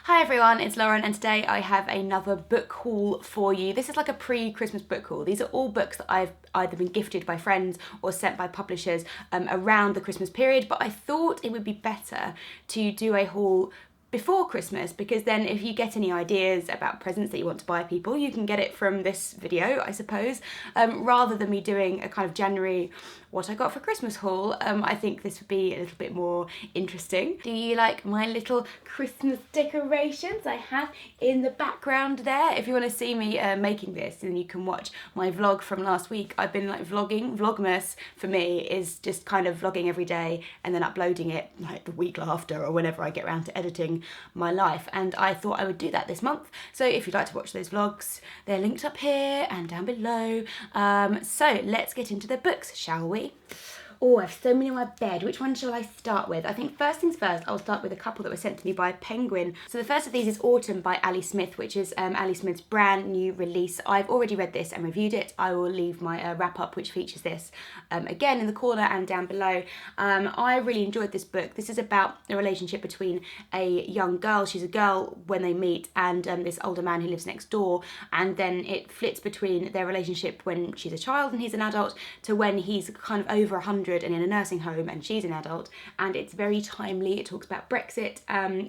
Hi everyone, it's Lauren and today I have another book haul for you. This is like a pre-Christmas book haul. These are all books that I've either been gifted by friends or sent by publishers around the Christmas period, but I thought it would be better to do a haul before Christmas, because then if you get any ideas about presents that you want to buy people, you can get it from this video, I suppose, rather than me doing a kind of January what I got for Christmas haul. I think this would be a little bit more interesting. Do you like my little Christmas decorations I have in the background there? If you want to see me making this, then you can watch my vlog from last week. I've been like vlogging. Vlogmas for me is just kind of vlogging every day and then uploading it like the week after or whenever I get around to editing my life, and I thought I would do that this month. So if you'd like to watch those vlogs, they're linked up here and down below. So let's get into the books, shall we? Oh, I have so many on my bed. Which one shall I start with? I think first things first, I'll start with a couple that were sent to me by Penguin. So the first of these is Autumn by Ali Smith, which is Ali Smith's brand new release. I've already read this and reviewed it. I will leave my wrap up, which features this again in the corner and down below. I really enjoyed this book. This is about a relationship between a young girl, she's a girl when they meet, and this older man who lives next door. And then it flits between their relationship when she's a child and he's an adult to when he's kind of over 100 and in a nursing home and she's an adult, and it's very timely. It talks about Brexit,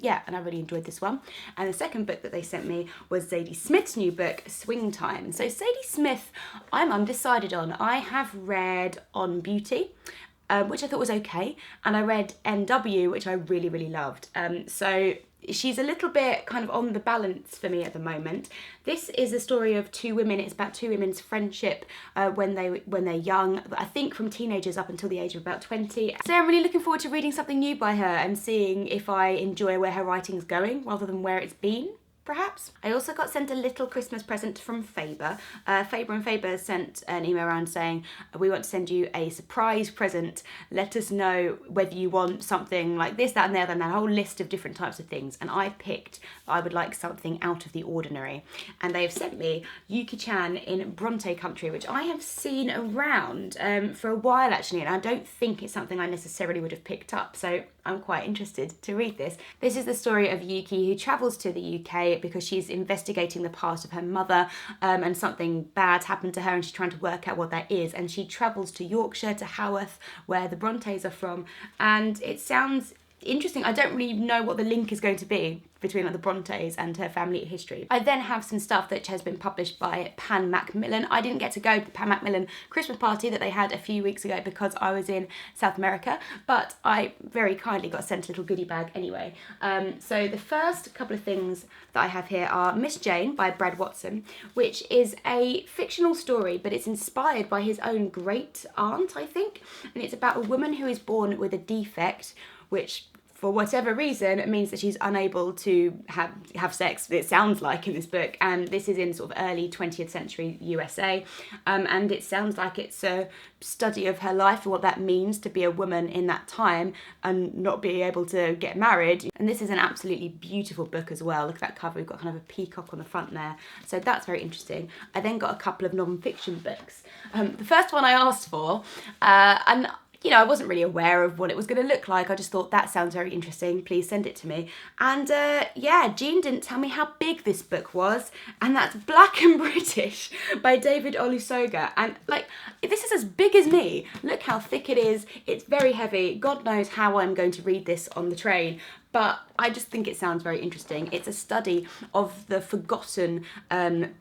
yeah, and I really enjoyed this one. And the second book that they sent me was Zadie Smith's new book, Swing Time. So Zadie Smith, I'm undecided on. I have read On Beauty, which I thought was okay, and I read NW, which I really, really loved. So she's a little bit kind of on the balance for me at the moment. This is a story of two women. It's about two women's friendship when they're young, I think from teenagers up until the age of about 20. So I'm really looking forward to reading something new by her and seeing if I enjoy where her writing's going rather than where it's been, perhaps. I also got sent a little Christmas present from Faber. Faber and Faber sent an email around saying, we want to send you a surprise present. Let us know whether you want something like this, that and the other, and that whole list of different types of things. And I picked, I would like something out of the ordinary. And they have sent me Yuki-chan in Bronte Country, which I have seen around for a while actually, and I don't think it's something I necessarily would have picked up. So I'm quite interested to read this. This is the story of Yuki, who travels to the UK because she's investigating the past of her mother, and something bad happened to her and she's trying to work out what that is, and she travels to Yorkshire, to Haworth, where the Brontes are from, and it sounds interesting. I don't really know what the link is going to be between like the Brontes and her family history. I then have some stuff that has been published by Macmillan. I didn't get to go to the Macmillan Christmas party that they had a few weeks ago because I was in South America, but I very kindly got sent a little goodie bag anyway. So the first couple of things that I have here are Miss Jane by Brad Watson, which is a fictional story, but it's inspired by his own great aunt, I think, and it's about a woman who is born with a defect, which for whatever reason, it means that she's unable to have sex, it sounds like in this book. And this is in sort of early 20th century USA. And it sounds like it's a study of her life and what that means to be a woman in that time and not be able to get married. And this is an absolutely beautiful book as well. Look at that cover, we've got kind of a peacock on the front there. So that's very interesting. I then got a couple of non-fiction books. The first one I asked for, and you know, I wasn't really aware of what it was going to look like. I just thought, that sounds very interesting, please send it to me. And yeah, Jean didn't tell me how big this book was, and that's Black and British by David Olusoga. And like, this is as big as me. Look how thick it is. It's very heavy. God knows how I'm going to read this on the train. But I just think it sounds very interesting. It's a study of the forgotten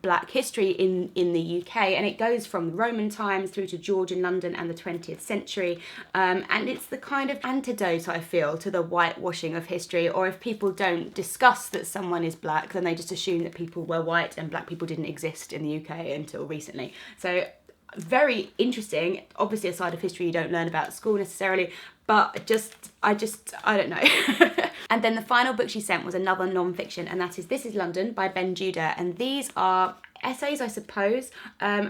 black history in the UK, and it goes from Roman times through to Georgian London and the 20th century. And it's the kind of antidote, I feel, to the whitewashing of history, or if people don't discuss that someone is black, then they just assume that people were white and black people didn't exist in the UK until recently. So very interesting. Obviously a side of history you don't learn about at school necessarily, but I don't know. And then the final book she sent was another non-fiction, and that is This Is London by Ben Judah. And these are essays, I suppose,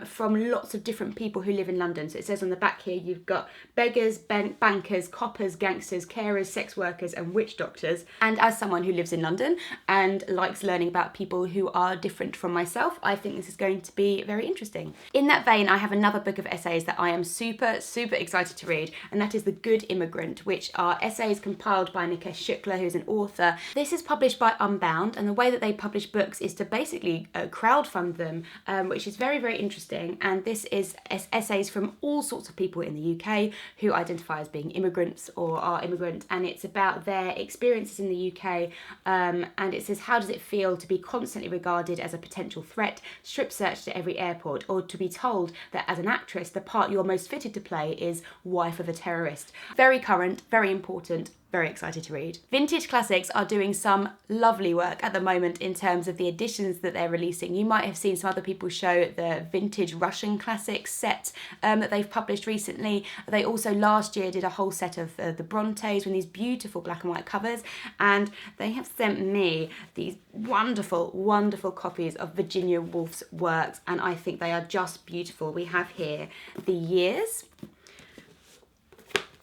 from lots of different people who live in London. So it says on the back here, you've got beggars, bankers, coppers, gangsters, carers, sex workers and witch doctors. And as someone who lives in London and likes learning about people who are different from myself, I think this is going to be very interesting. In that vein, I have another book of essays that I am super, super excited to read, and that is The Good Immigrant, which are essays compiled by Nikesh Shukla, Faber, who's an author. This is published by Unbound, and the way that they publish books is to basically crowdfund them, which is very, very interesting. And this is essays from all sorts of people in the UK who identify as being immigrants or are immigrant, and it's about their experiences in the UK. And it says, how does it feel to be constantly regarded as a potential threat, strip searched at every airport, or to be told that as an actress the part you're most fitted to play is wife of a terrorist? Very current, very important, very excited to read. Vintage Classics are doing some lovely work at the moment in terms of the editions that they're releasing. You might have seen some other people show the Vintage Russian Classics set that they've published recently. They also last year did a whole set of the Brontes with these beautiful black and white covers, and they have sent me these wonderful, wonderful copies of Virginia Woolf's works, and I think they are just beautiful. We have here The Years,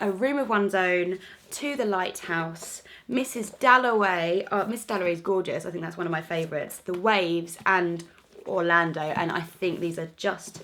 A Room of One's Own, To the Lighthouse, Mrs. Dalloway. Miss Dalloway is gorgeous. I think that's one of my favourites. The Waves and Orlando. And I think these are just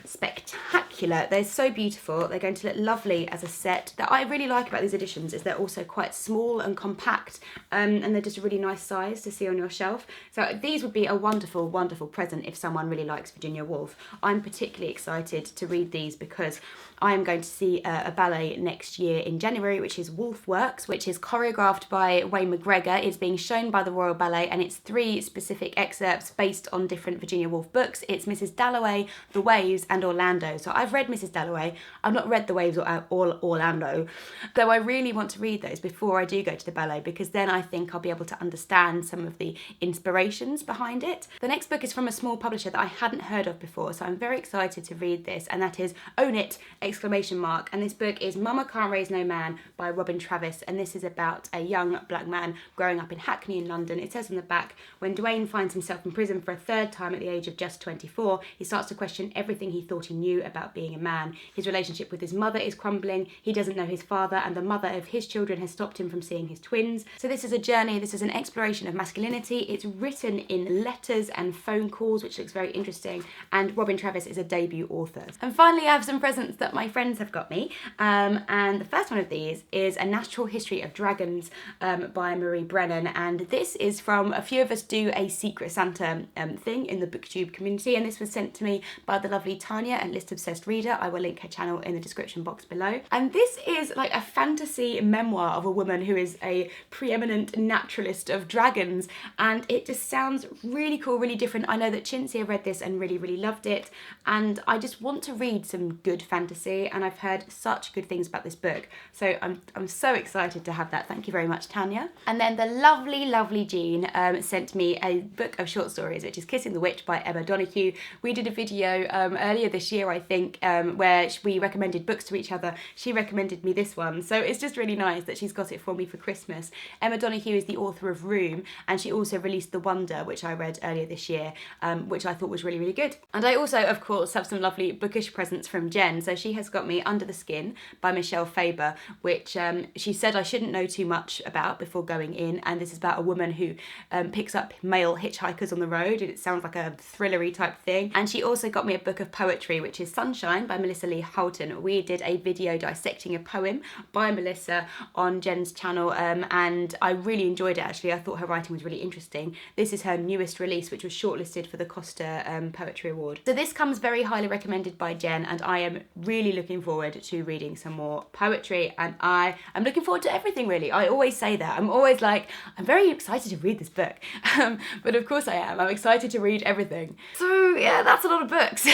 spectacular. They're so beautiful. They're going to look lovely as a set. That I really like about these editions is they're also quite small and compact, and they're just a really nice size to see on your shelf. So these would be a wonderful, wonderful present if someone really likes Virginia Woolf. I'm particularly excited to read these because I am going to see a ballet next year in January, which is Woolf Works, which is choreographed by Wayne McGregor. It's being shown by the Royal Ballet, and it's 3 specific excerpts based on different Virginia Woolf books. It's Mrs. Dalloway, The Waves, and Orlando. So I've read Mrs. Dalloway. I've not read The Waves or Orlando, though I really want to read those before I do go to the ballet, because then I think I'll be able to understand some of the inspirations behind it. The next book is from a small publisher that I hadn't heard of before, so I'm very excited to read this, and that is Own It! And this book is Mama Can't Raise No Man by Robin Travis, and this is about a young black man growing up in Hackney in London. It says on the back, when Dwayne finds himself in prison for a 3rd time at the age of just 24, he starts to question everything he thought he knew about being a man. His relationship with his mother is crumbling, he doesn't know his father, and the mother of his children has stopped him from seeing his twins. So this is a journey, this is an exploration of masculinity. It's written in letters and phone calls, which looks very interesting, and Robin Travis is a debut author. And finally, I have some presents that my friends have got me, and the first one of these is A Natural History of Dragons by Marie Brennan, and this is from a few of us do a Secret Santa thing in the booktube community, and this was sent to me by the lovely Tanya at List Obsessed Reader. I will link her channel in the description box below. And this is like a fantasy memoir of a woman who is a preeminent naturalist of dragons, and it just sounds really cool, really different. I know that Chintzy read this and really, really loved it, and I just want to read some good fantasy, and I've heard such good things about this book, so I'm so excited to have that. Thank you very much, Tanya. And then the lovely, lovely Jean sent me a book of short stories, which is Kissing the Witch by Emma Donoghue. We did a video earlier this year, I think, where we recommended books to each other. She recommended me this one, so it's just really nice that she's got it for me for Christmas. Emma Donoghue is the author of Room, and she also released The Wonder, which I read earlier this year, which I thought was really, really good. And I also, of course, have some lovely bookish presents from Jen. So she has got me Under the Skin by Michelle Faber, which she said I shouldn't know too much about before going in, and this is about a woman who picks up male hitchhikers on the road, and it sounds like a thrillery type thing. And she also got me a book of poetry, which is Sunshine by Melissa Lee Houghton. We did a video dissecting a poem by Melissa on Jen's channel, and I really enjoyed it actually. I thought her writing was really interesting. This is her newest release, which was shortlisted for the Costa Poetry Award. So this comes very highly recommended by Jen, and I am really looking forward to reading some more poetry, and I am looking forward to everything really. I always say that. I'm always like, I'm very excited to read this book, but of course I am. I'm excited to read everything. So yeah, that's a lot of books.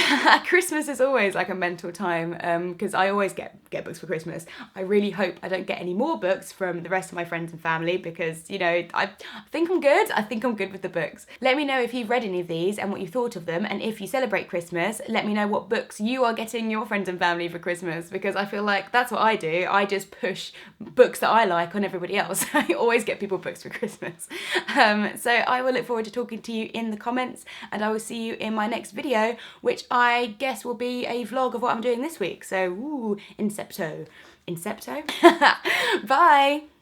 Christmas is always like a mental time because I always get books for Christmas. I really hope I don't get any more books from the rest of my friends and family because, you know, I think I'm good. I think I'm good with the books. Let me know if you've read any of these and what you thought of them, and if you celebrate Christmas, let me know what books you are getting your friends and family for Christmas, because I feel like that's what I do. I just push books that I like on everybody else. I always get people books for Christmas. So I will look forward to talking to you in the comments, and I will see you in my next video, which I guess will be a vlog of what I'm doing this week. So, Incepto. Bye!